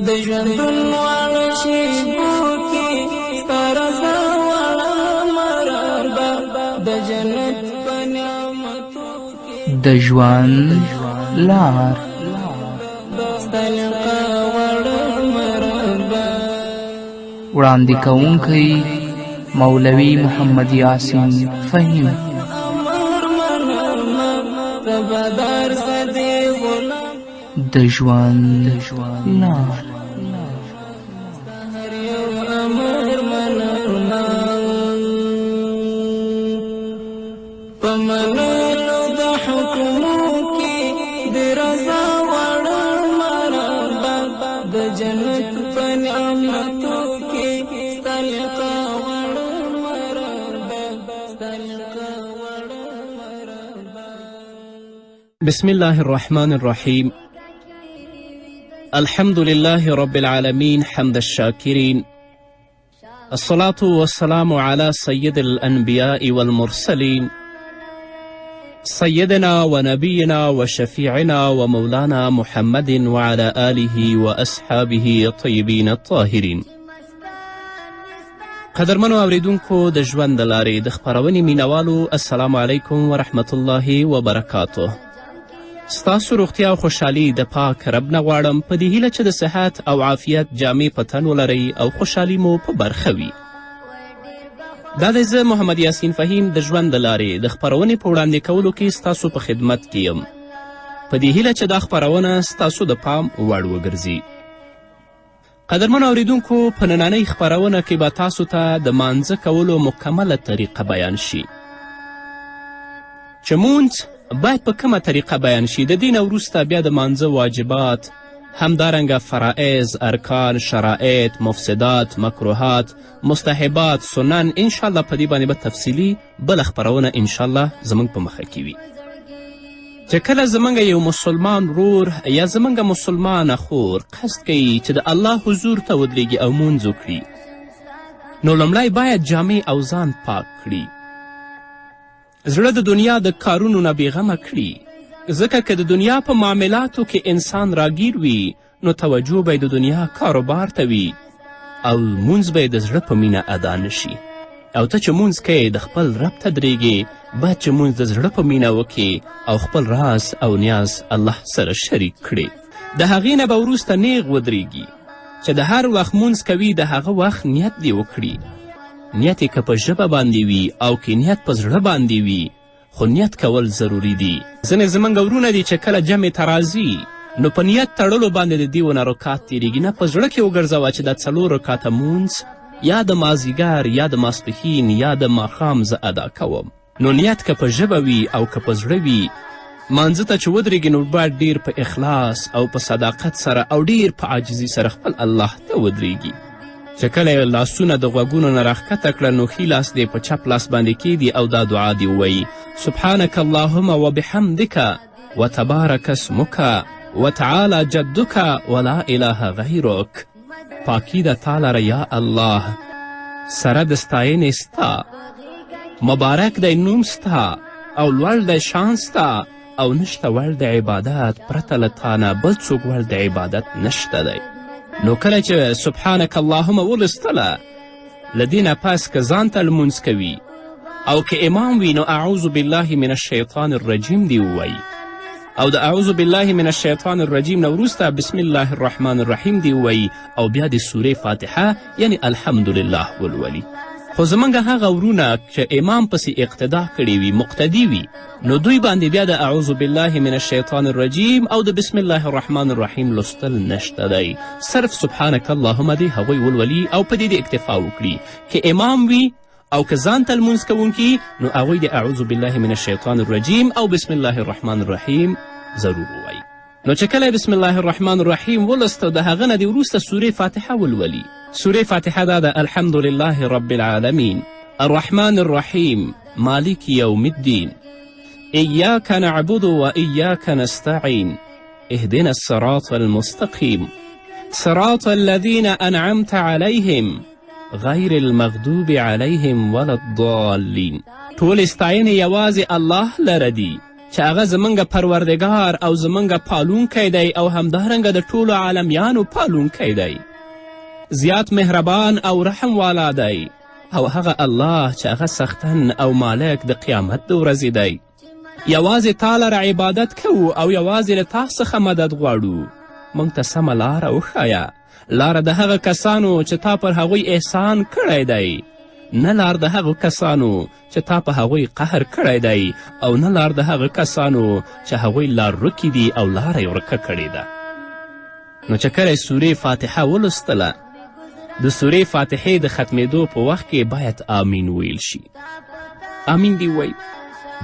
د ژوندون واړه شېبو کې ستا رضا واړه مرار به د جنت په نعمتو کې د ژوند لار ستا لقا واړه مرار به وړاندې کوونکی مولوي محمد یاسین فهیم. ربادار سدې غلام د ژوند لار هر یو امر منما په منلو د حکمو کې د رضا واړه مرحبا د جنت په نعمتو کې ستا لقا واړه مرحبا ستا لقا واړه مرحبا. بسم الله الرحمن الرحيم. الحمد لله رب العالمين حمد الشاكرين. الصلاة والسلام على سيد الأنبياء والمرسلين سيدنا ونبينا وشفيعنا ومولانا محمد وعلى آله وأصحابه الطيبين الطاهرين. قدرمنو اوریدونکو د ژوند د لارې د خپرونې مینوالو السلام علیکم ورحمة الله وبرکاته. ستاسو روغتیا او خوشحالي د پاک رب نه غواړم په دې هیله چې د صحت او عافیت جامې په تن ولرئ او خوشحالي مو په برخه وي. دا دی زه محمد یاسین فهیم د ژوند د لارې د خپرونې په وړاندې کولو کې ستاسو په خدمت کې یم په دې هیله چې دا خپرونه ستاسو د پام وړ وګرځي. قدرمنو اوریدونکو په نننۍ خپرونه کې به تاسو ته د مانځه کولو مکمله طریقه بیان شي چې مونځ باید په کومه طریقه بیان شي. د دین وروسته بیا د مانځه واجبات، همدارنګه فرائض، ارکان، شرائط، مفسدات، مکروهات، مستحبات، سنن، انشاءالله په دې باندې به تفصیلي بله خپرونه انشاءالله زموږ په مخه کې وي. چې کله زموږ یو مسلمان ورور یا زموږ مسلمانه خور قصد کوي چې د الله حضور ته ودرېږي او مونځ وکړي، نو لومړی باید جامې او ځان پاک کړي، زړه د دنیا د کارونو نه بېغمه کړي، ځکه که د دنیا په معاملاتو کې انسان راګیر وي نو توجه به د دنیا کاروبار ته وي او مونځ به د زړه په مینه ادا نشي. او ته چې مونځ کوې د خپل رب ته درېږې باید چې مونځ د زړه په مینه وکړې او خپل راز او نیاز الله سره شریک کړې. د هغې نه به وروسته نیغ ودرېږي چې د هر وخت مونځ کوي د هغه وخت نیت دې وکړي. نیت یې که په ژبه باندې وي او که نیت په زړه باندې وي، خو نیت کول ضروري دي. ځینې زموږ ورونه دي چې کله جمع ته راځي نو په نیت تړلو باندې د دې ونه رکات تېرېږي. نه په زړه کې وګرځوه چې دا 4 رکاته مونځ یا د مازدیګر یا د ماسپښین یا د ماښام زه ادا کوم. نو نیت که په ژبه وي او که په زړه وي، مانځه ته چې ودرېږي نو باید ډیر په اخلاص او په صداقت سره او ډیر په عاجزي سره خپل الله ته ودرېږي. چې کله یې لاسونه د غوږونو نه راښکته کړه نو ښي لاس دې په چپ لاس باندې کیږدي او دا دعا دې ووایي: سبحانک اللهم وبحمدک وتبارک اسمک وتعالی جدک ولا اله غیرک. پاکی د تا لره یا الله، سره د ستاینې ستا، مبارک دی نوم ستا او لوړ دی شان ستا او نشته وړ د عبادت پرته له تا نه بل څوک وړ د عبادت نشته دی. نو کله چې سبحانک اللهم ولستله، له دې نه پس که ځان ته لمونځ کوي او که امام وي نو اعوذ بالله من الشیطان الرجیم دی ووایي، او د اعوذ بالله من الشیطان الرجیم نه وروسته بسم الله الرحمن الرحیم دی ووایي او بیا د سورې فاتحه یعنی الحمدلله ولولي. خو زموږ هغه ورونه چې امام پسې اقتدا کړې وي، مقتدي وي، نو دوی باندې بیا د اعوذ بالله من الشیطان الرجیم او د بسم الله الرحمن الرحیم لوستل نشته دی. صرف سبحانک اللهم دی هغوی ولولي او په دې د اکتفا وکړي. که امام وي او که ځان ته لمونځ کوونکي نو هغوی د اعوذ بالله من الشیطان الرجیم او بسم الله الرحمن الرحیم ضرور ووایي. نو چې کله بسم الله الرحمن الرحیم ولسته د هغه نه د وروسته سورې فاتحه ولولي. سورې فاتحه دا ده: الحمد لله رب العالمین الرحمن الرحیم مالک یوم الدین ایاک نعبد و ایاک نستعین اهدنا الصراط المستقیم صراط الذین انعمت علیهم غیر المغضوب علیهم ولا الضالین. ټول ستاینې یوازې الله لره دي چې هغه زمونږ پروردګار او زمونږ پالونکی دی او همدارنګه د ټولو عالمیانو پالونکی دی. زیات مهربان او رحم والا دی او هغه الله چې هغه سختن او مالک د قیامت د ورځې دی. یوازې تا لره عبادت کوو او یوازې له تا څخه مدد غواړو. موږ ته سمه لاره وښایه، لاره د هغه کسانو چې تا پر هغوی احسان کړی دی، نه لار د هغو کسانو چې تا په هغوی قهر کړی دی، او نه لار د هغه کسانو چې هغوی لار ورکې دي او لاره یې ورکه کړې ده. نو چې کله سورې فاتحه ولوستله، د سورې فاتحې د ختمېدو په وخت کې باید آمین ویل شي. آمین دی وی.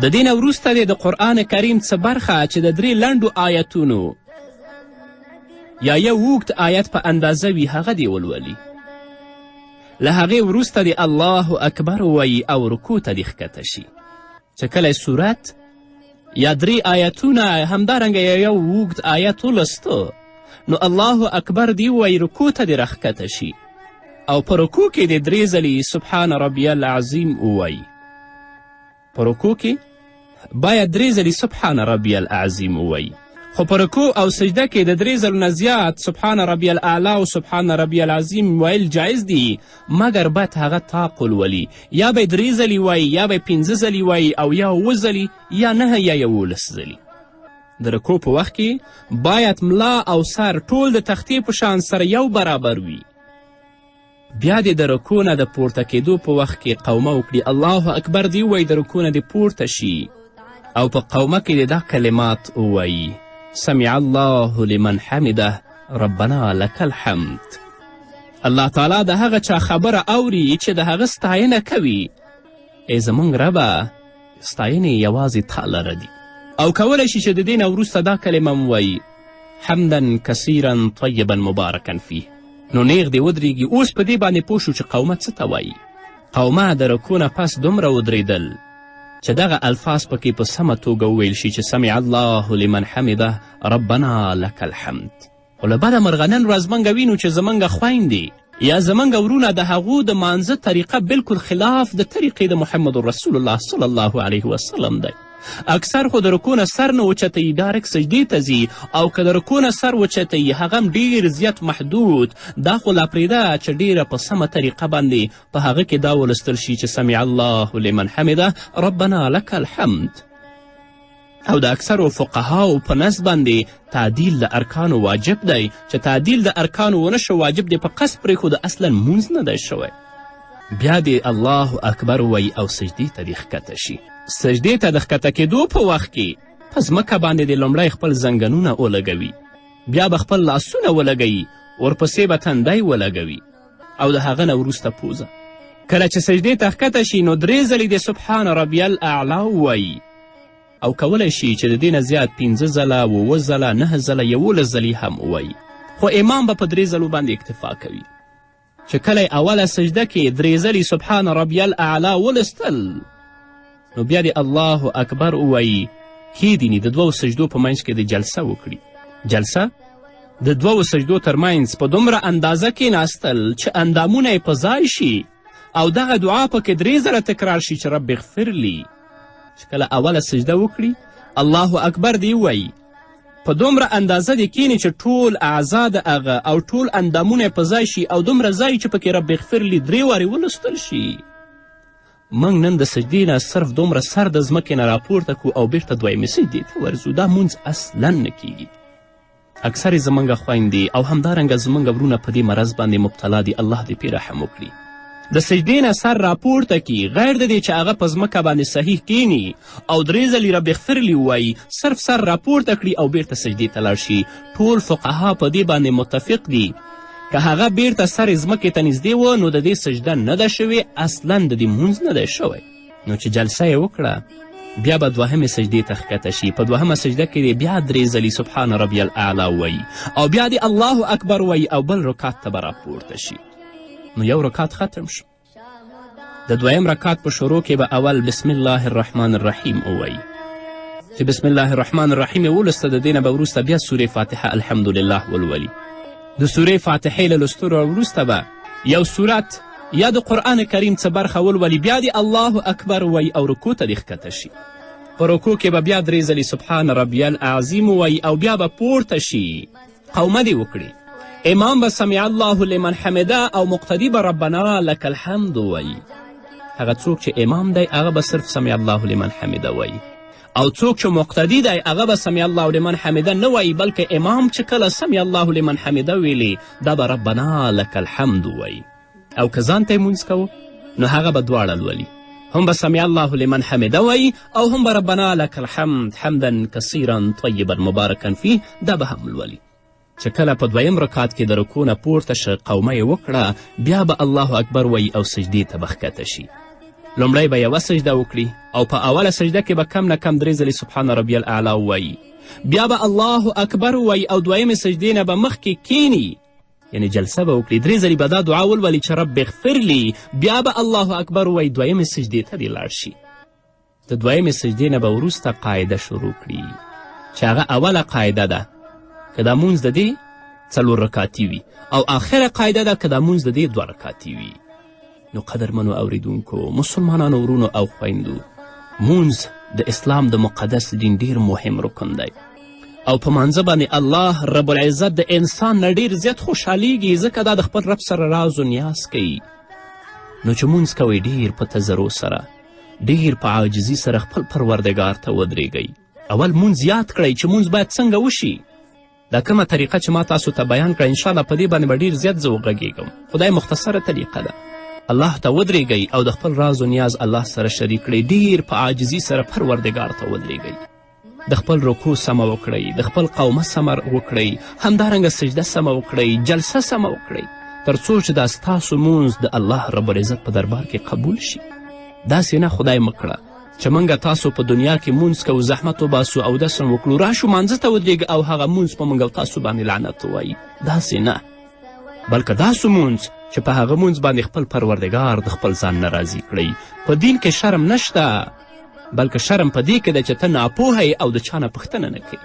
د دې نه وروسته د قرآن کریم څه برخه چې د 3 لنډو آیتونو یا یو اوږد آیت په اندازه وي هغه دی ولولي. له هغې وروسته د الله اکبر ووایي او رکوع ته دې ښکته شي. چې کله صورت یا 3 آیتونه همدارنګه یو اوږد آیت ولستو، نو الله اکبر دی ووایي، رکوع ته دې راښکته شي او په رکوع کې د 3 ځلې سبحان ربی العظیم ووایي. په رکوع کې باید 3 ځلې سبحان ربی العظیم ووایي، خو په رکوع او سجده کې د 3 ځلو نه زیات سبحان ربی الاعلی او سبحان ربی العظیم ویل جایز دي، مګر باید هغه طاق ولولي. یا به 3 ځلې وایي، یا به 5 ځلې وایي، او یا 7 ځلې، یا 9 یا 11 ځلې. د رکوع په وخت کې باید ملا او سر ټول د تختې په شان سره یو برابر وي. بیا دې د رکوع نه د پورته کېدو په وخت کې قومه وکړي، الله اکبر دې ووایي، د رکوع نه دې پورته شي او په قومه کې دې دا کلمات ووایي: سمع الله لمن حمده ربنا لك الحمد. الله تعالی د هغه چا خبره اوري چې د هغه ستاینه کوي. ای زموږ ربه، ستاینې یوازې تا لره دي. او کولی شي چې د دې نه وروسته دا کلمه ووایي: حمدا کثیرا طیبا مبارکا فیه. نو نیغ دې ودرېږي. اوس په دې باندې پوه شو چې قومه څه ته وایي. قومه د رکوع نه پس دومره ودرېدل چې دغه الفاظ پکې په سمه توګه وویل شي چې سمع الله لمن حمده ربنا لك الحمد. خو له بده مرغه نن ورځ موږ وینو چې زموږ خویندې یا زموږ ورونه د هغو د مانځه طریقه بالکل خلاف د طریقې د محمد رسول الله صلی الله علیه وسلم دی. اکثر خو د رکوع نه سر نه اوچتوي، ډایرکټ سجدې ته ځي، او که د رکوع نه سر اوچتوي هغه هم ډېر زیات محدود. دا خو لا پرېږده چې ډېره په سمه طریقه باندې په هغه کې دا ولستل شي چې سمع الله لمن حمده ربنا لك الحمد. او د اکثرو فقهاو په نزد باندې تعدیل د ارکانو واجب دی. چې تعدیل د ارکانو ونه شو، واجب دی په قصد پرېښوده، اصلا مونځ نه دی شوی. بیا دې الله اکبر وایي او سجدې ته دې ښکته شي. سجدې ته د ښکته کېدو په وخت کې په ځمکه باندې د لومړی خپل زنګنونه ولګوي، بیا به خپل لاسونه ولګوي، ورپسې به تندی ولګوي او د هغه نه وروسته پوزه. کله چې سجدې ته ښکته شي نو 3 ځلې د سبحان ربی الاعلی ووایي، او کولی شي چې د دې نه زیات 5 ځله، 7 ځله، 9 ځله، 11 ځلې هم ووایي. خو امام به په 3 ځلو باندې اکتفا کوي. چې کله اوله سجده کې 3 ځلې سبحان ربی الاعلی ولستل، نو بیا د الله اکبر ووایي. هیدیني د 2 سجدو په منځ کې د جلسه وکړي. جلسه د 2 سجدو تر منځ په دومره اندازه کېناستل چې اندامونه یې په ځای شي او دغه دعا پکې 3 ځله تکرار شي چې رب اغفر لی. چې کله اوله سجده وکړي الله اکبر دی ووایي، په دومره اندازه دې کینی چې ټول اعضا د هغه او ټول اندامونه یې په ځای شي او دومره ځای چې پکې رب اغفر لی 3 وارې ولوستل شي. موږ نن د سجدې نه صرف دومره سر د ځمکې نه راپورته کړو او بیرته دویمې سجدې ته ورځو. دا مونځ اصلا نه کیږي. اکثرې زموږ خویندې او همدارنګه زموږ ورونه په دې مرض باندې مبتلا دي. الله دې پرې رحم وکړي. د سجدې نه سر راپورته کړي، غیر د دې چې هغه په ځمکه باندې صحیح کینی او 3 ځلې رب اغفر لی ووایي، صرف سر راپورته کړي او بیرته سجدې ته لاړ شي. ټول فقها په دې باندې متفق دي که هغه بیرته سر ځمکې ته نږدې و نو د دې سجده نه ده شوې، اصلا د دې مونځ نه دی شوی. نو چې جلسه یې وکړه بیا به 2مې سجدې ته ښکته شي. په 2مه سجده کې بیا 3 ځلې سبحان ربی الاعلی وایي او بیا دې الله اکبر وایي او بل رکات ته به راپورته شي. نو یو رکات ختم شو. د 2م رکات په شروع کې به اول بسم الله الرحمن الرحیم ووایي. چې بسم الله الرحمن الرحیم یې ولسته، د دې نه به وروسته بیا سورې فاتحه الحمدلله ولولي. د سورې فاتحې له لوستلو وروسته به یو سورت یا د قرآن کریم څه برخه ولولي، بیا د الله اکبر وایي او رکوع ته دې ښکته شي. په رکوع کې به بیا 3 ځلې سبحان ربی العظیم ووایي او بیا به پورته شي قومه دې وکړي. امام به سمع الله لمن حمده او مقتدي به ربنا لک الحمد وایي. هغه څوک چې امام دی هغه به صرف سمع الله لمن حمده وایي، او څوک چې مقتدي دی هغه به سمع الله لمن حمده نه وایي، بلکې امام چې کله سمع الله لمن حمده ویلي دا به ربنا لک الحمد وایي. او که ځان ته یې مونځ کوو نو هغه به دواړه لولي، هم به سمع الله لمن حمده وایي او هم به ربنا لک الحمد حمدا کثیرا طیبا مبارکا فیه دا به هم لولي. چې کله په 2م رکعت کې د رکوع نه پورته شه قومه یې وکړه بیا به الله اکبر وایي او سجدې ته به ښکته شي. لومړی به یوه سجده وکړي او په اوله سجده کې به کم نه کم 3 ځلې سبحان ربی الاعلی ووایي، بیا به الله اکبر ووایي او 2مې سجدې نه به مخکې کینی، یعنی جلسه به وکړي، 3 ځلې به دا دعا ولولي چې رب اغفر لی، بیا به الله اکبر ووایي 2مې سجدې ته دې لاړ شي. د 2مې سجدې نه به وروسته قاعده شروع کړي چې هغه اوله قاعده ده که دا مونځ د دې 4 رکاتي وي او آخره قاعده ده که دا مونځ د دې 2 رکاتي وي. نو قدرمنو اوریدونکو، مسلمانانو ورونو او خویندو، مونځ د اسلام د مقدس دین ډیر مهم رکن دی او په مانځه باندې الله رب العزت د انسان نه ډیر زیات خوشحالیږي، ځکه دا د خپل رب سره راز و نیاز کوي. نو چې مونځ کوئ ډیر په تضرع سره، ډیر په عاجزي سره خپل پروردګار ته ودرېږئ. اول مونځ یاد کړئ چې مونځ باید څنګه وشي. دا کومه طریقه چې ما تاسو ته بیان کړه انشاءالله په دې باندې به ډیر زیات زه وغږېږم. خدای مختصره طریقه ده، الله ته ودرېږئ او د خپل راز و نیاز الله سره شریک کړئ، ډیر په عاجزي سره پروردګار ته ودرېږئ. د خپل رکوع سمه وکړئ، د خپل قومه سمه وکړئ، همدارنګه سجده سمه وکړئ، جلسه سمه وکړئ، تر څو چې دا ستاسو مونځ د الله رب العزت په دربار کې قبول شي. داسې نه خدای مکړه چې موږ تاسو په دنیا کې مونځ کوو، زحمت وباسو او داسې وکړو، راشو مانځه ته ودرېږو او هغه مونځ په موږ او تاسو باندې لعنت ووایي. داسې نه، بلکې داسې مونځ چې په هغه مونځ باندې خپل پروردګار د خپل ځان نه راضي کړئ. په دین کې شرم نشته، بلکې شرم په دې کې ده چې ته ناپوهه او د چا نه پوښتنه نه کوې،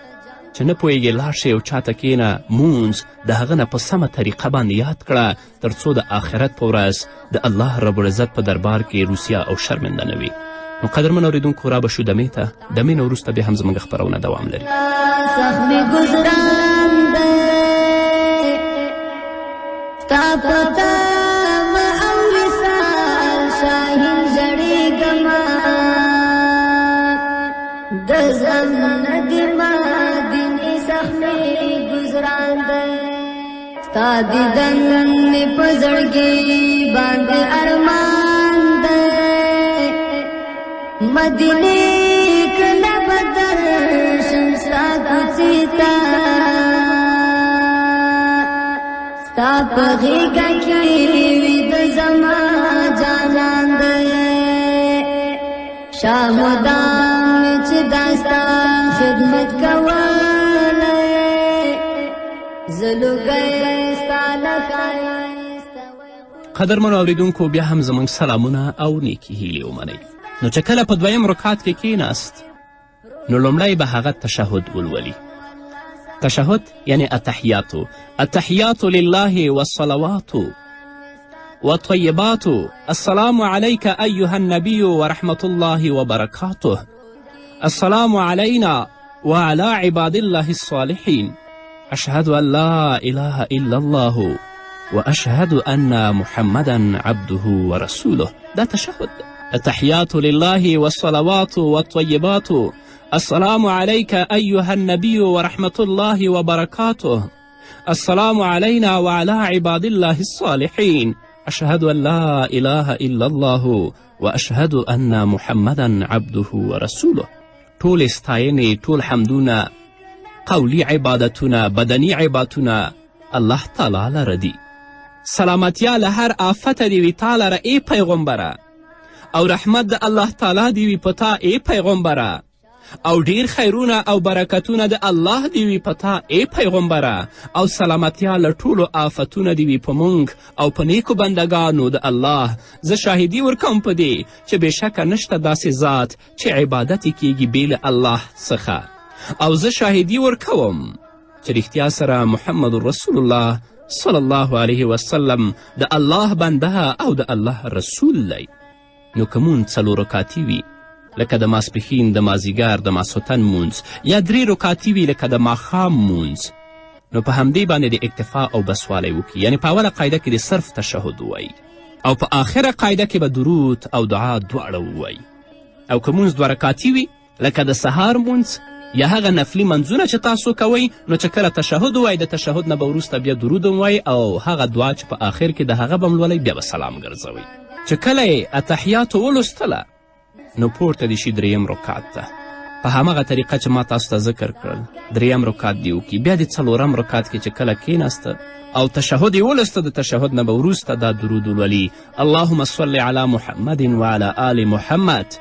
چې نه پوهېږې لاړ شې او چاته کښېنه مونځ د هغه نه په سمه طریقه باندې یاد کړه تر څو د آخرت په ورځ د الله رب العزت په دربار کې روسیه او شرمنده نه وي. نو قدرمن اوریدونکو را به شو دمې ته، دمې نه وروسته بیا هم زموږ خپرونه دوام لري. تا پتا ما اولی سال شاہین زڑی گما دزم ندما دینی سخمی گزران دے تا دیدن پزڑگی باند ارمان دے مدینی کلا بدر شمسا کچیتا تا پغیگا کی وید زما جانان دے شاہدان چی داستا خدمت کوالے زلو گئے ستالکائی. قدرمنو اوریدونکو، بیا هم زموږ سلامونه او نیکې هیلې ومنئ. نو چې کله په 2م رکعت کې کیناست نو لومړی به هغه تشهد ولولي. تشهد یعنی التحیات. التحیات لله والصلوات والطیبات. السلام علیک ایها النبی ورحمة الله وبرکاته. السلام علینا وعلى عباد الله الصالحین. اشهد ان لا اله الا الله واشهد ان محمدا عبده ورسوله. دا تشهد. التحیات لله والصلوات والطیبات. السلام عليك أيها النبي ورحمة الله وبركاته. السلام علينا وعلى عباد الله الصالحين. أشهد أن لا إله إلا الله وأشهد أن محمدا عبده ورسوله. طول ستاینې، ټول حمدونه، قولی عبادتونه، بدنی عبادتونه الله تعالی لره دي. سلامتیا له هر آفته دې وي تا لره ای پیغمبره، او رحمت د الله تعالی دې وي په تا ای پیغمبره، او ډیر خیرونه او برکتونه د الله دی وي په تا ای پیغمبره، او سلامتیا له ټولو آفتونه دی وي په موږ او په نیکو بندګانو د الله. زه شاهدي ورکوم په دې چې بېشکه نشته داسې ذات چې عبادت یې کیږي بې له الله څخه، او زه شاهدي ورکوم چې رښتیا سره محمد رسول الله صلی الله علیه وسلم د الله بنده او د الله رسول دی. نو که مونځ 4 رکاتي وي لکه د ماسپښین، د مازیګر، د ماسخوتن مونځ، یا 3 رکاتي وي لکه د ماښام مونځ، نو په همدې باندې د اکتفا او بسوالی وکړي. یعنی په اوله قاعده کې د صرف تشهد ووایي او په آخره قاعده کې به درود او دعا دواړه ووایي. او که مونځ 2 رکاتي وي لکه د سهار مونځ یا هغه نفلي منځونه چې تاسو کوئ، نو چې کله تشهد ووایي د تشهد نه به وروسته بیا درود ووایي او هغه دعا چې په آخر کې د هغه به ملولئ بیا به سلام ګرځوئ. چې کله یې اتحیاتو ولوستله نو پورته دې شي 3م رکات ته په همغه طریقه چې ما تاسو ته ذکر کړل. 3م رکات دې وکړي. بیا د 4م رکات کې چې کله کیناسته او تشهد یې ولسته، د تشهد نه به وروسته دا درود ولولي: اللهم صل علی محمد وعلى آل محمد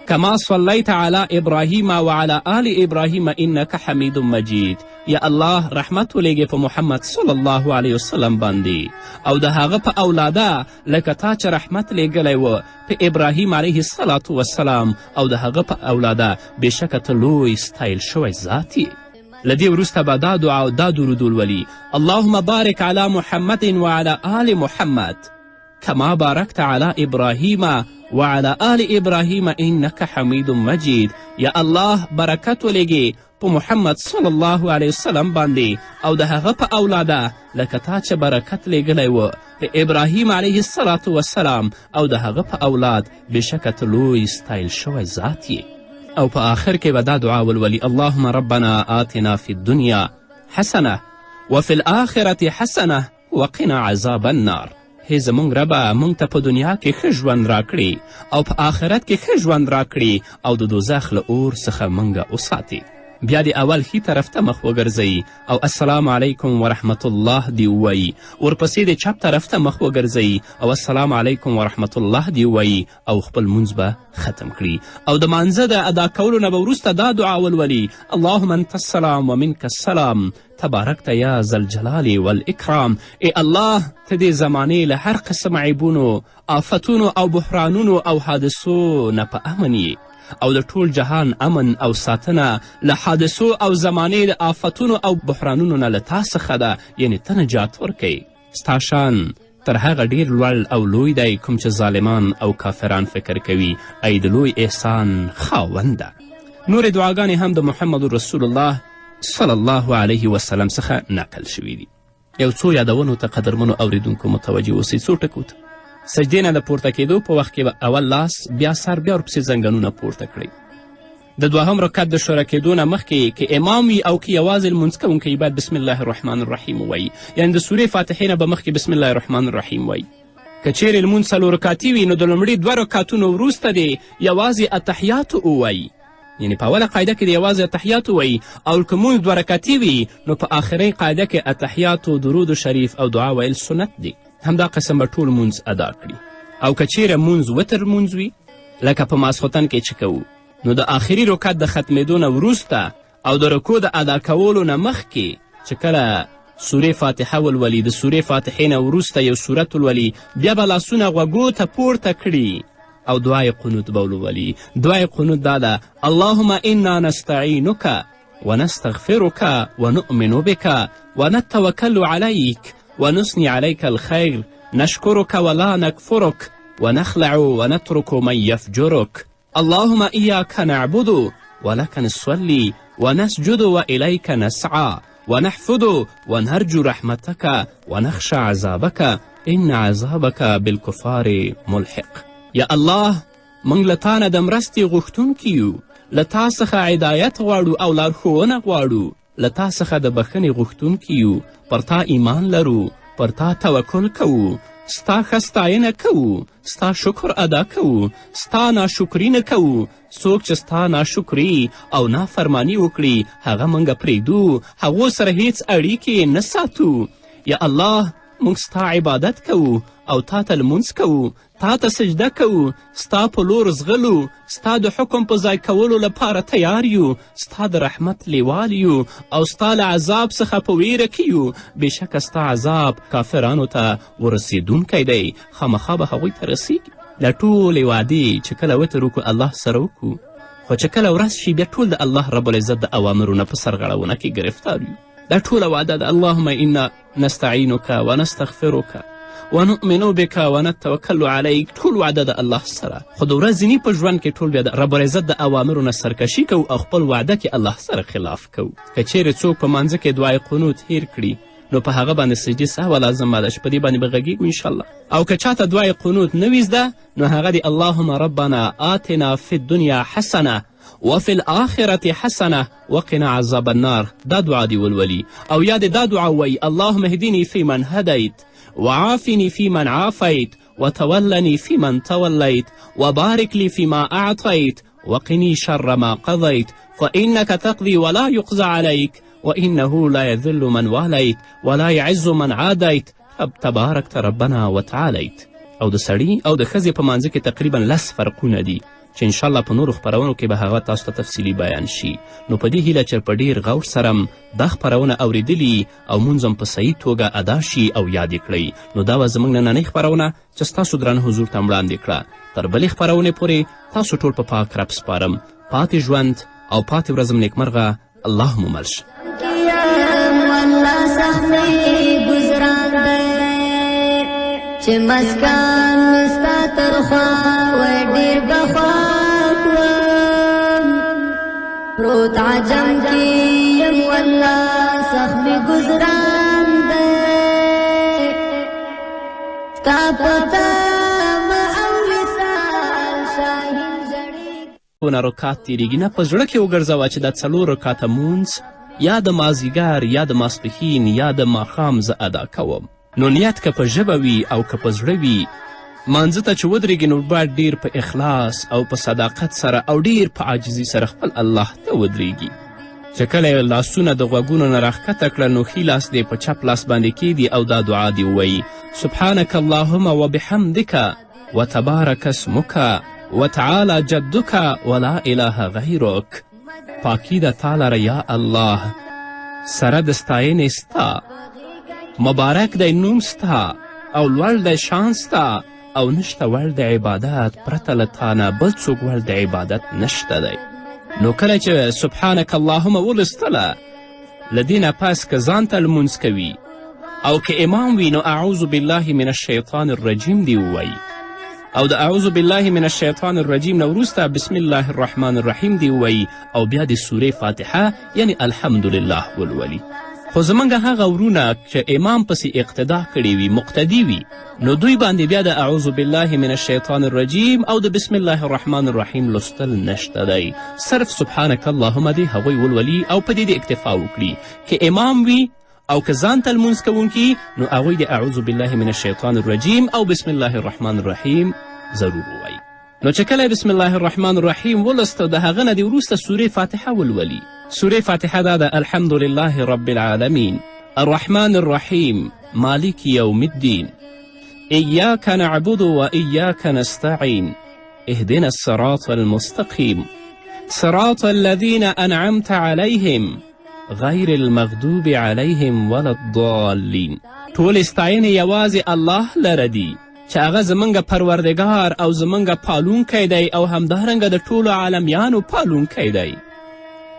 كما صليت على إبراهيم وعلى آل إبراهيم إنك حميد مجيد. یا الله رحمت ولیږې په محمد صلی الله علیه وسلم باندې او د هغه په اولاده لکه تا چې رحمت لیږلی و په ابراهیم علیه الصلاة والسلام او د هغه په اولاده بېشکه ته لوی ستایل شوی ذات یې. له دې وروسته به دا دعا او دا درود ولولي: اللهم بارک علی محمد وعلى آل محمد كما باركت على إبراهيم وعلى آل إبراهيم إنك حميد مجيد. یا الله برکت ولیږي په محمد صلی الله علیه وسلم باندې او د هغه په اولاده لکه تا چې برکت لیږلی و په ابراهیم علیه الصلاة والسلام او د هغه په اولاد بېشکه ته لوی ستایل شوی ذات یې. او په آخر کې به دا دعا ولولي: اللهم ربنا آتنا في الدنيا حسنه وفي الآخرة حسنه وقنا عذاب النار. هی زمونږ ربه مونږ ته په دنیا کې ښه ژوند راکړي او په آخرت کې ښه ژوند راکړي او د دوزخ له اور څخه مونږه وساتي. بیا د اول ښي طرف ته مخ وګرځئ او السلام علیکم ورحمت الله دې ووایي. ورپسې د چپ طرف ته مخ وګرځئ او السلام علیکم ورحمت الله دې ووایي او خپل مونځ به ختم کړي. او د مانځه د ادا کولو نه به وروسته دا دعا ولولي: اللهم انت السلام ومنک السلام تبارکت یا ذا الجلال والاکرام. ای الله ته دې زمانې له هر قسم عیبونو، آفتونو او بحرانونو او حادثو نه په امن یې او د ټول جهان امن او ساتنه له حادثو او زمانې د آفتونو او بحرانونو نه له تا څخه ده، یعنی ته نجات ورکوي. ستا شان تر هغه ډیر لوړ او لوی دی کوم چې ظالمان او کافران فکر کوي. ای د لوی احسان خاونده. نورې دعاګانې هم د محمد رسول الله صلی الله علیه وسلم څخه نقل شوي دي. یو څو یادونو ته قدرمنو اوریدونکو متوجه اوسئ. څو ټکو ته سجدې نه د پورته کېدو په وخت کې به اول لاس بیا سر بیا ورپسې زنګنونه پورته کړئ. د 2م رکعت د شروع کېدو نه مخکې که امام وي او که یوازې لمونځ کوونکی باید بسم الله الرحمن الرحیم ووایي، یعنې د سورې فاتحې نه به مخکې بسم الله الرحمن الرحیم وایي. که چیرې لمونځ 4 رکعتي وي نو د لومړي 2 رکعتونو وروسته دې یوازې اتحیاتو ووایي، یعنې په اوله قاعده کې د یوازې اتحیاتو وایي. او که مونځ 2 رکعتي وي نو په آخرۍ قاعده کې اتحیاتو، درود شریف او دعا ویل سنت دی. همدا قسم به ټول مونځ ادا کړي. او که چیرې مونځ وتر مونځ وي لکه په ماسخوتن کې چې کوو، نو د آخري رکعت د ختمېدو نه وروسته او د رکو د ادا کولو نه مخکې چې کله سورې فاتحه ولولي، د سورې فاتحې نه وروسته یو سورت ولولي، بیا به لاسونه غوږو ته پورته کړي او دعای قنوت به ولولي. دعای قنوت دا ده: اللهم انا نستعینک ونستغفرك ونؤمن بك ونتوکل علیک ونثني عليك الخير نشكرك ولا نكفرك ونخلع ونترك من يفجرك. اللهم إياك نعبد ولك نصلي ونسجد وإليك نسعى ونحفظ ونرجو رحمتك ونخشى عذابك إن عذابك بالكفار ملحق. یا الله موږ له تا نه د مرستې غوښتونکي یو، له تا څخه هدایت غواړو او لارښوونه غواړو، له تا څخه د بښنې غوښتونکي یو، پر تا ایمان لرو، پر تا توکل کوو، ستا ښه ستاینه کوو، ستا شکر ادا کوو، ستا ناشکري نه کوو. څوک چې ستا ناشکري او نافرمانی وکړي هغه موږ پرېږدو، هغو سره هیڅ اړیکې نه ساتو. یا الله موږ ستا عبادت کوو او تا ته لمونځ کوو، تا ته سجده کوو، ستا په لور زغلو، ستا د حکم په ځای کولو لپاره تیار یو، ستا د رحمت لیوال یو او ستا له عذاب څخه په ویره کې یو. بېشکه ستا عذاب کافرانو ته ورسېدونکی دی، خامخا به هغوی ته رسیږي. دا ټولې وعدې چې کله وتر وکړو الله سره وکړو، خو چې کله ورځ شي بیا ټول د الله رب العزت د اوامرو نه په سرغړونه کې ګرفتار یو. دا ټوله وعده ده: اللهم انا نستعینک ونستغفرک ونؤمنو بک ونتوکل علیک، ټول وعده د الله سره. خو د ورځني په ژوند کې ټول بیا د رب العزت د اوامرو نه سرکشي کوو او خپل وعده کې الله سره خلاف کوو. که چیرې څوک په مانځه کې دعای قنوت هیر کړي نو په هغه باندې سجدې سهوه لازمه ده چې په دې باندې به غږیږو انشاءالله. او که چاته دعای قنوت نه وي زده نو هغه د اللهم ربنا آتنا فی الدنیا حسنه وفي الآخرة حسنة وقنا عذاب النار، دا دعا دی ولولي. او یا دا دعا وی اللهم اهدني فيمن هديت وعافني فيمن عافيت وتولني فيمن توليت وبارك لي فيما أعطيت وقني شر ما قضيت فإنك تقضي ولا يقضى عليك وإنه لا يذل من واليت ولا يعز من عاديت تباركت ربنا وتعاليت. او د سړي او د ښځې په منځ کې تقریبا 10 فرقونه دي چې انشاءالله په نورو خپرونو کې به هغه تاسو ته تفصیلي بیان شي. نو په دې هیله چې په ډیر غور سره دا خپرونه اوریدلي او مونځ هم په صحیح توګه ادا شي او یاد یې کړئ. نو دا وه زموږ نننۍ خپرونه چې ستاسو درانه حضور ته وړاندې کړه. تر بلې خپرونې پورې تاسو ټول په پاک رب سپارم. پاتې ژوند او پاتې ورځ م نیکمرغه. الله مو مل شه. چې مسکان مستا ترخوا وی ډېر بخوا کړم پروت عجم کې یم والله سخت مې ګزران دی ستا په تمه او وصال شاهین زړې نه رکات تېرېږي نه په زړه کې وګرځوه چې دا 4 رکاته مونځ یا د مازدیګر یا د ماسپښین یا د ماښام زه ادا کوم. نو نیت که په ژبه وي او که په زړه وي مانځه ته چې ودرېږي نو باید ډیر په اخلاص او په صداقت سره او ډیر په عاجزي سره خپل الله ته ودرېږي. چې کله یې لاسونه د غوږونو نه راښکته کړه نو ښي لاس دې په چپ لاس باندې کیږدي او دا دعا دې ووایي سبحانک اللهم وبحمدک وتبارک اسمک وتعالی جدک ولا اله غیرک. پاکی د تا لره یا الله، سره د ستاینې ستا، مبارک دی نوم ستا او لوړ دی شان ستا او نشته وړ د عبادت پرته له تا نه بل څوک وړ د عبادت نشته دی. نو کله چې سبحانک اللهم ولستله له دې نه پس که ځان ته لمونځ کوي او که امام وي نو اعوذ بالله من الشیطان الرجیم دی ووایي او د اعوذ بالله من الشیطان الرجیم نه وروسته بسم الله الرحمن الرحیم دی ووایي او بیا د سورې فاتحه یعنی الحمدلله ولولي. خو زمونږ هغه ورونه چې امام پسې اقتدا کړې وي مقتدي وي نو دوی باندې بیا د اعوذ بالله من الشیطان الرجیم او د بسم الله الرحمن الرحیم لوستل نشته دی. صرف سبحانک اللهم دی هغوی ولولي او په دې اکتفا وکړي. که امام وي او که ځان ته لمونځ کوونکي نو هغوی د اعوذ بالله من الشیطان الرجیم او بسم الله الرحمن الرحیم ضرور ووایي. نو چې کله بسم الله الرحمن الرحیم ولسته د هغه نه د وروسته سورې فاتحه ولولي. سورې فاتحه دا ده الحمد لله رب العالمین الرحمن الرحیم مالک یوم الدین ایاک نعبد و ایاک نستعین اهدنا الصراط المستقیم صراط الذین انعمت علیهم غیر المغضوب علیهم ولا الضالین. ټول ستاینې یوازې الله لره دي چې هغه زمونږ پروردګار او زمونږ پالونکی دی او همدارنګه د ټولو عالمیانو پالونکی دی.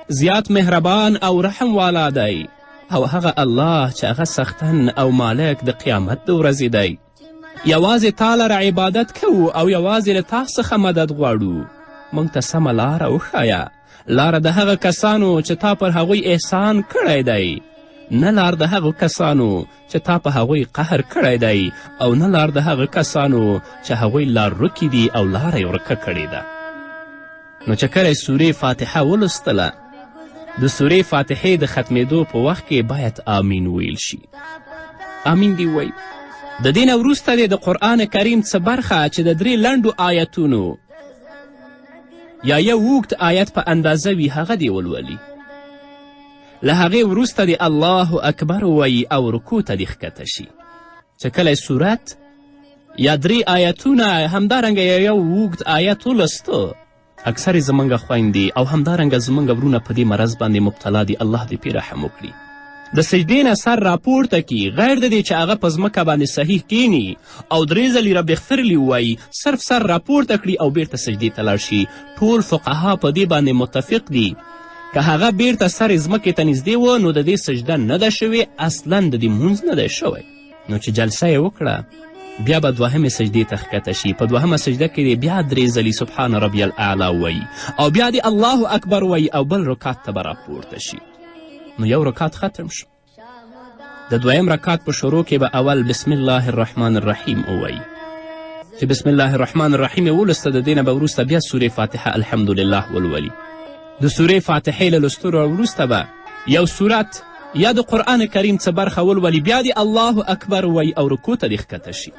زیات مهربان او رحم والا دی او هغه الله چې هغه سختن او مالک د قیامت د ورځې دی. یوازې تا لره عبادت کوو او یوازې له تا څخه مدد غواړو. موږ ته سمه لاره وښایه، لاره د هغه کسانو چې تا پر هغوی احسان کړی دی، نه لار د هغو کسانو چې تا په هغوی قهر کړی دی او نه لار د هغه کسانو چې هغوی لار ورکې دي او لاره یې ورکه کړې ده. نو چې کله سورې فاتحه ولوستله د سورې فاتحې د ختمېدو په وخت کې باید آمین ویل شي. آمین دی وی. د دې نه وروسته د قرآن کریم څه برخه چې د 3 لنډو آیتونو یا یو اوږد آیت په اندازه وي هغه دی ولولي. له هغې وروسته د الله اکبر ووایي او رکوع ته دې ښکته شي. چې کله صورت یا 3 آیتونه همدارنګه یو اوږد آیت ولسته اکثر زمونږ خویندې او همدارنګه زمونږ ورونه په دې مرض باندې مبتلا دي. الله دې پې رحم وکړي. د سجدې نه سر راپورته کي غیر د دې چې هغه په ځمکه باندې صحیح کینی او 3 ځلې رب اغفرلي ووایي صرف سر راپورته کړي او بیرته سجدې ته لاړ شي. ټول فقها په دې باندې متفق دي که هغه بیرته سر ځمکې ته نږدې و نو د دې سجده نه ده شوې، اصلا د دې مونځ نه دی شوی. نو چې جلسه یې وکړه بیا به دوهمې سجدې ته ښکته شي. په دوهمه سجده کې دی بیا 3 ځلې سبحان ربی الاعلی وایي او بیا دی الله اکبر وایي او بل رکات ته به راپورته شي. نو یو رکات ختم شو. د دویم رکات په شروع کې به اول بسم الله الرحمن الرحیم ووایي. چې بسم الله الرحمن الرحیم یې ولسته د دې نه به وروسته بیا سورې فاتحه الحمدلله ولولي. د سورې فاتحې له لوستلو وروسته به یو سورت یا د قرآن کریم څه برخه ولولي، بیا د الله اکبر وایي او رکوع ته دې ښکته شي.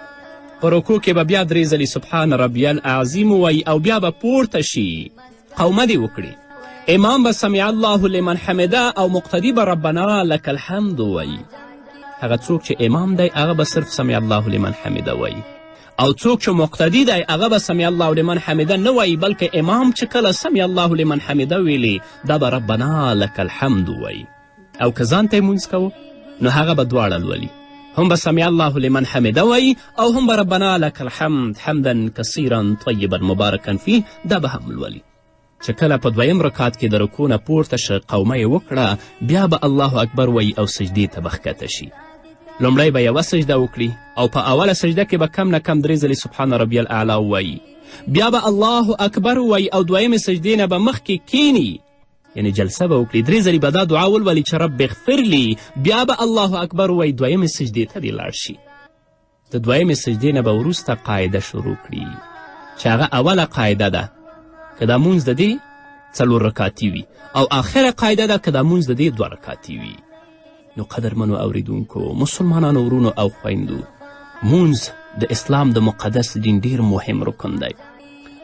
په رکوع کې به بیا 3 ځلې سبحان ربی العظیم وایي او بیا به پورته شي، قومه دې وکړي. امام به سمع الله لمن حمده او مقتدي به ربنا لک الحمد وایي. هغه څوک چې امام دی هغه به صرف سمع الله لمن حمده وایي، او څوک چې مقتدي دی هغه به سمع الله لمن حمده نه وایي، بلکې امام چې کله سمع الله لمن حمده ویلي دا به ربنا لک الحمد وایي. او که ځان ته یې مونځ کوو نو هغه به دواړه لولي، هم به سمع الله لمن حمده وایي او هم به ربنا لک الحمد حمدا کثیرا طیبا مبارکا فیه دا به هم لولي. چې کله په دویم رکات کې د رکوع نه پورته شه قومه یې وکړه بیا به الله اکبر وایي او سجدې ته به ښکته شي. لومړی به یوه سجده وکړي او په اوله سجده کې به کم نه کم 3 ځلې سبحان ربی الاعلی وایي، بیا به الله اکبر وایي او دویمې سجدې نه به مخکې کینی، یعنی جلسه به وکړي 3 ځلې به دا دعا ولولي چې رب اغفر لی، بیا به الله اکبر وایي دویمې سجدې ته دې لاړ شي. د دویمې سجدې نه به وروسته قاعده شروع کړي چې هغه اوله قاعده ده که دا مونځ د دې 4 رکاتي وي او آخره قاعده ده که دا مونځ د دې 2 رکاتي وي. نو قدرمنو اوریدونکو، مسلمانانو ورونو او خویندو، مونځ د اسلام د مقدس دین ډیر مهم رکن دی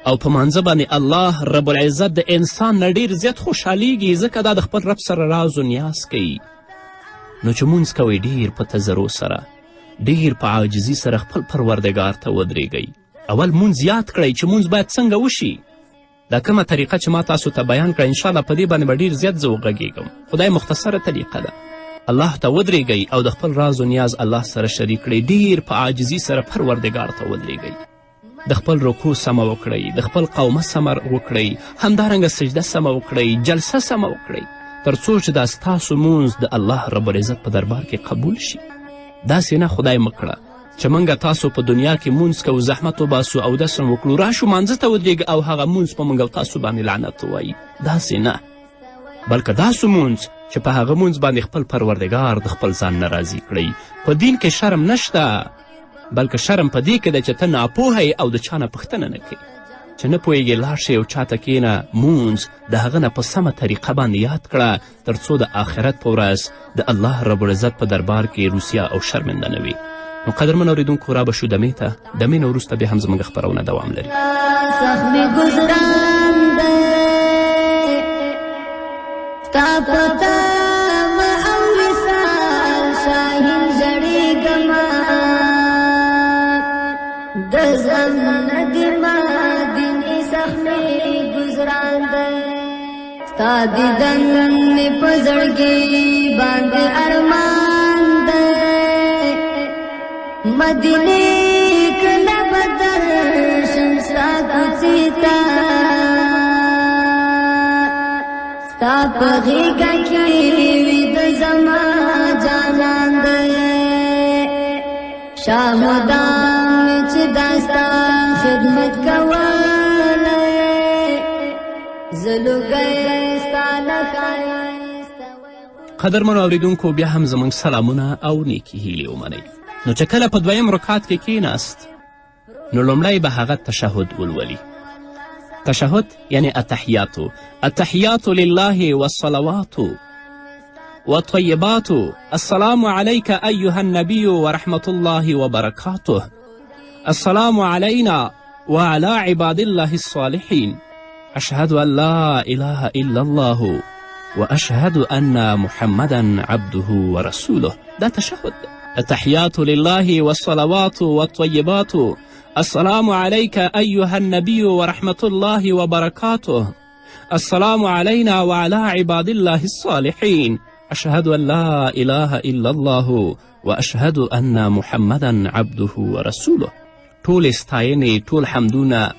او په مانځه باندې الله رب العزت د انسان نه ډیر زیات خوشحالیږي، ځکه دا د خپل رب سره راز و نیاز کوي. نو چې مونځ کوئ ډیر په تضرع سره، ډیر په عاجزي سره خپل پروردګار ته ودرېږئ. اول مونځ یاد کړئ چې مونځ باید څنګه وشي. دا کومه طریقه چې ما تاسو ته بیان کړه انشاءالله په دې باندې به ډیر زیات زه وغږېږم. خدای مختصره طریقه ده. الله ته ودرېږئ او د خپل راز و نیاز الله سره شریک کړئ، ډیر په عاجزي سره پروردګار ته ودرېږئ. د خپل رکوع سمه وکړئ، د خپل قومه سمه وکړئ، همدارنګه سجده سمه وکړئ، جلسه سمه وکړئ، تر څو چې دا ستاسو مونځ د الله رب العزت په دربار کې قبول شي. داسې نه خدای مکړه چې موږ تاسو په دنیا کې مونځ کوو، زحمت وباسو او داسې وکړو، راشو مانځه ته ودرېږو او هغه مونځ په موږ او تاسو باندې لعنت ووایي. داسې نه، بلکې داسې مونځ چې په هغه مونځ باندې خپل پروردګار د خپل ځان نه راضي کړئ. په دین کې شرم نشته، بلکې شرم په دې کې ده چې ته ناپوهه او د چا نه پوښتنه نه کوې. چې نه پوهېږې لاړ شې او چاته کښېنه مونځ د هغه نه په سمه طریقه باندې یاد کړه، تر څو د آخرت په ورځ د الله رب العزت په دربار کې روسیا او شرمنده نه وي. نو قدرمن اورېدونکو را به شو دمې ته، دمې نه وروسته بیا هم زموږ خپرونه دوام لري. زخمي گزران دی تا پتا او وصال شاهین ژړېږمه د زم ندیمه دیني زخمي گزران دی ستا دیدن مې په زړګي باندې ارمان دی مدینه کله بدر شمسا کوڅې ته ستا په غېږه کې ویده زما جانان دی شاهدان مې چې دا ستا خدمت کولی زه لوګی ستا له ښایسته قدرمنو اوریدونکو، بیا هم زموږ سلامونه او نیکې هیلې ومنئ. نو چې کله په دویم رکات کې کیناست نو لومړی به هغه تشهد ولولي. تشهد یعنی التحیاتو. التحیات لله والصلوات والطیبات السلام علیک ایها النبی ورحمة الله وبرکاته السلام علینا وعلى عباد الله الصالحین اشهد ان لا اله الا الله واشهد ان محمدا عبده ورسوله. دا تشهد. التحيات لله والصلوات والطيبات السلام عليك أيها النبي ورحمة الله وبركاته السلام علينا وعلى عباد الله الصالحين أشهد أن لا إله إلا الله وأشهد أن محمدا عبده ورسوله. طول ستاینې، ټول حمدونه،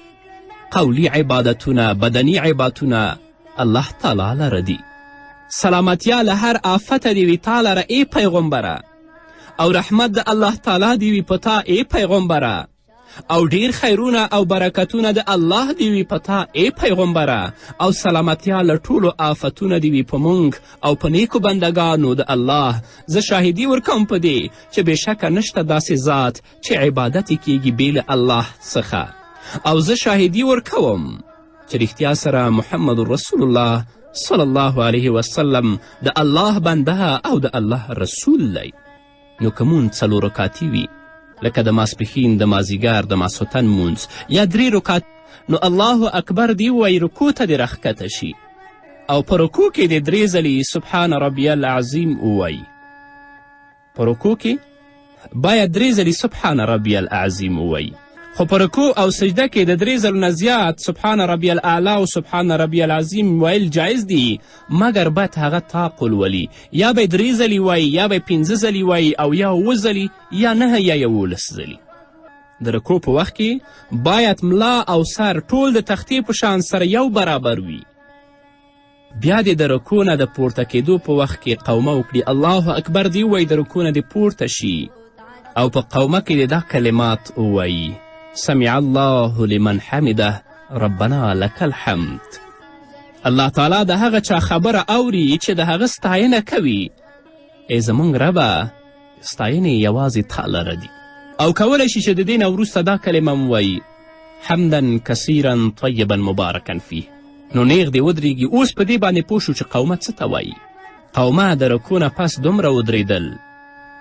قولی عبادتونه، بدنی عبادتونه الله تعالی لره دي. سلامتیا له هر آفته دې وي تا لره ای پیغمبره، او رحمت د الله تعالی دی وي په تا ای پیغمبره، او ډیر خیرونه او برکتونه د الله دی وي په تا ای پیغمبره، او سلامتیا له ټولو آفتونه دی وي په موږ او په نیکو بندګانو د الله. زه شاهدي ورکوم په دې چې بېشکه نشته داسې ذات چې عبادت یې کیږي بې له الله څخه، او زه شاهدي ورکوم چې رښتیا سره محمد رسول الله صلی الله علیه وسلم د الله بنده او د الله رسول دی. نو که مونځ 4 رکاتي وي لکه د ماسپښین، د مازیګر، د ماسخوتن مونځ یا 3 رکات، نو الله اکبر دی ووایي رکوع ته دې راښکته شي، او په رکوع کې دې 3 ځلې سبحان ربی العظیم ووایي. په رکوع کې باید 3 ځلې سبحان ربی العظیم ووایي، خو په رکوع او سجده کې د 3 ځلو نه زیات سبحان ربی الاعلی او سبحان ربی العظیم ویل جایز دي، مګر باید هغه طاق ولولي، یا به 3 ځلې وایي، یا به 5 ځلې وایي، او یا 7 ځلې، یا 9 یا 11 ځلې. د رکوع په وخت کې باید ملا او سر ټول د تختې په شان سره یو برابر وي. بیا دې د رکوع نه د پورته کېدو په وخت کې قومه وکړي، الله اکبر دې ووایي، د رکوع نه دې پورته شي، او په قومه کې دې دا کلمات ووایي: سمع الله لمن حمده ربنا لك الحمد. الله تعالی د هغه چا خبره اوري چې د هغه ستاینه کوي. ای زموږ ربه، ستاینې یوازې تا لره دي. او کولی شي چې د دې نه وروسته دا کلمه ووایي: حمدا کثیرا طیبا مبارکا فیه. نو نیغ دې ودرېږي. اوس په دې باندې پوه شو چې قومه څه ته وایي. قومه د رکوع نه پس دومره ودرېدل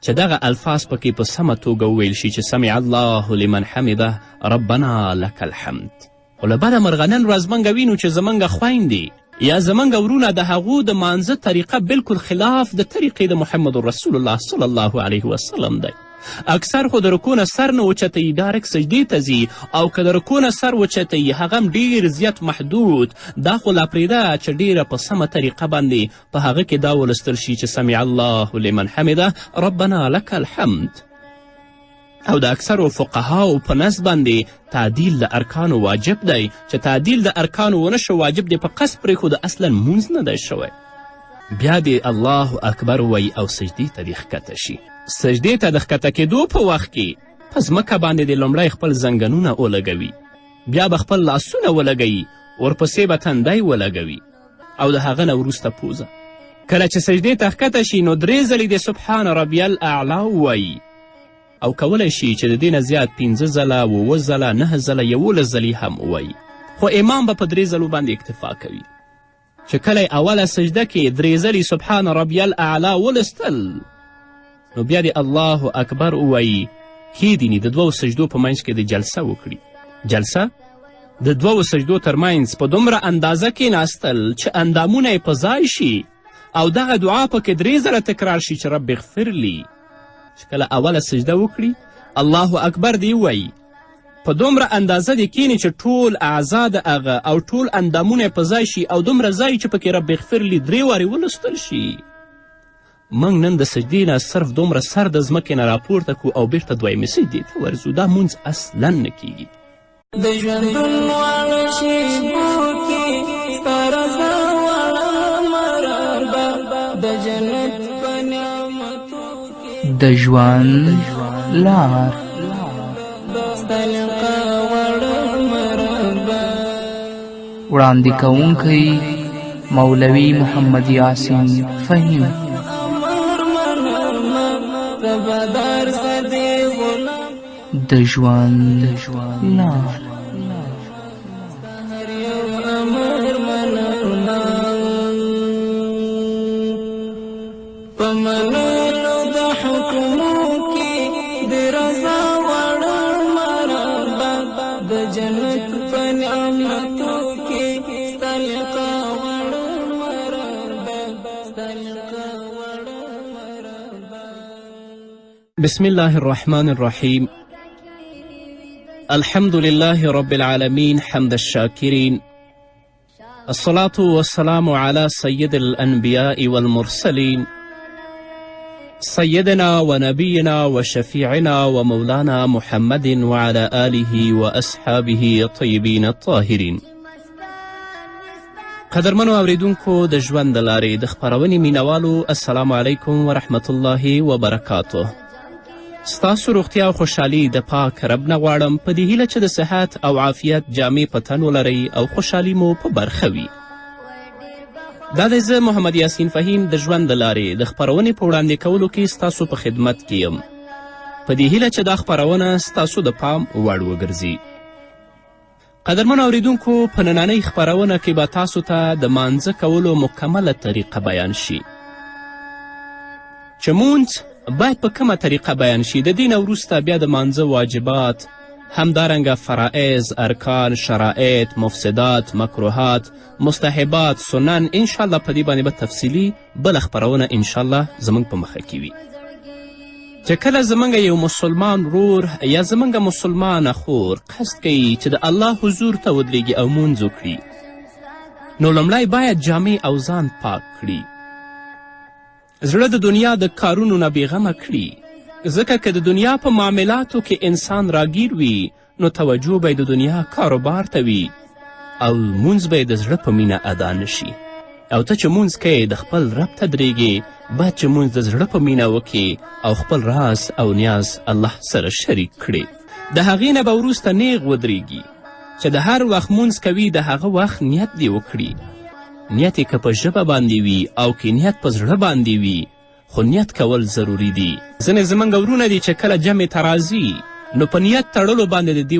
چې دغه الفاظ پکې په سمه توګه وویل شي چې سمع الله لمن حمده ربنا لك الحمد. خو له بده مرغه نن ورځ موږ وینو چې زموږ خویندې یا زموږ ورونه د هغو د مانځه طریقه بلکل خلاف د طریقې د محمد رسول الله صلی الله علیه وسلم دی. اکثر خو د رکوع نه سر نه اوچتوي، ډایرکټ سجدې ته ځي، او که د رکوع نه سر اوچتوي هغه هم ډېر زیات محدود. دا خو لا پرېږده چې ډېره په سمه طریقه باندې په هغه کې دا ولستل شي چې سمع الله لمن حمده ربنا لك الحمد. او د اکثرو فقهاو په نزد باندې تعدیل د ارکانو واجب دی، چې تعدیل د ارکانو ونه شو واجب دی، په قصد پرېښود اصلا مونځ نه دی شوی. بیا دې الله اکبر وایي او سجدې ته دې ښکته شي. سجدې ته د ښکته کېدو په وخت کې په ځمکه باندې دې لومړی خپل زنګنونه ولګوي، بیا به خپل لاسونه ولګوي، ورپسې به تندی ولګوي، او د هغه نه وروسته پوزه. کله چې سجدې ته ښکته شي نو 3 ځلې دې سبحان ربی الاعلی ووایي، او کولی شي چې د دې نه زیات 5 ځله، 7 ځله، 9 ځله، 11 ځلې هم ووایي. خو امام به په 3 ځلو باندې اکتفا کوي. چې کله اوله سجده کې 3 ځلې سبحان ربی الاعلی ولستل، نو بیا دې الله اکبر ووایي. کیدیني د 2 سجدو په منځ کې د جلسه وکړي. جلسه د 2 سجدو تر منځ په دومره اندازه کېناستل چې اندامونه یې په ځای شي، او دغه دعا پکې 3 ځله تکرار شي چې رب اغفر لی. چې کله اوله سجده وکړي الله اکبر دې ووایي، په دومره اندازه دې کینی چې ټول اعضا د هغه او ټول اندامونه په ځای شي، او دومره ځای چې پکې رب اغفر لی 3 وارې ولوستل شي. موږ نن د سجدې نه صرف دومره سر د ځمکې نه راپورته کړو او بیرته دویمې سجدې ته ورځو. دا مونځ اصلا نه کیږي. د ژوندون واړه شېبو کې ستا رضا واړه مرار به د جنت په نعمتو کې د ژوند لار ستا لقا واړه مرار به. وړاندې کوونکی مولوي محمد یاسین فهیم. د ژوند لار په منلو د حکمو کې د رضا واړه مرار به د جنت په نعمتو کې ستا لقا واړه مرار به ستا لقا واړه مرار به. بسم الله الرحمن الرحیم. الحمد لله رب العالمين حمد الشاكرين، الصلاة والسلام على سيد الأنبياء والمرسلين سيدنا ونبينا وشفيعنا ومولانا محمد وعلى آله وأصحابه الطيبين الطاهرين. قدرمنو اوریدونکو د ژوند د لارې د خپرونې مینوالو، السلام علیکم ورحمة الله وبرکاته. ستاسو روغتیا او خوشحالي د پاک رب نه غواړم په دې هیله چې د صحت او عافیت جامې په تن ولرئ او خوشحالي مو په برخه وي. دا دی زه محمد یاسین فهیم د ژوند د لارې د خپرونې په وړاندې کولو کې ستاسو په خدمت کې یم، په دې هیله چې دا خپرونه ستاسو د پام وړ وګرځي. قدرمنو اوریدونکو، په نننۍ خپرونه کې به تاسو ته د مانځه کولو مکمله طریقه بیان شي. چې مونځ باید په کومه طریقه بیان شي، د دې نه وروسته بیا د مانځه واجبات، همدارنګه فرائض، ارکان، شرایط، مفسدات، مکروهات، مستحبات، سنن، انشاءالله په دې باندې به تفصیلي بله خپرونه انشاءالله زموږ په مخه کې وي. چې کله زموږ یو مسلمان ورور یا زموږ مسلمانه خور قصد کوي چې د الله حضور ته ودرېږي او مونځ وکړي، نو لومړی باید جامې او ځان پاک کړي، زړه د دنیا د کارونو نه بېغمه کړي، ځکه که د دنیا په معاملاتو کې انسان راګیر وي نو توجه به د دنیا کاروبار ته وي او مونځ به د زړه په مینه ادا نشي. او ته چې مونځ کوې د خپل رب ته درېږې، باید چې مونځ د زړه په مینه وکړې او خپل راز او نیاز الله سره شریک کړې. د هغې نه به وروسته نیغ ودرېږي چې د هر وخت مونځ کوي د هغه وخت نیت دې وکړي. نیت یې که په ژبه باندې وي او که نیت په زړه باندې وي، خو نیت کول ضروري دي. ځینې زموږ ورونه دي چې کله جمع ته راځي نو په نیت تړلو باندې د دې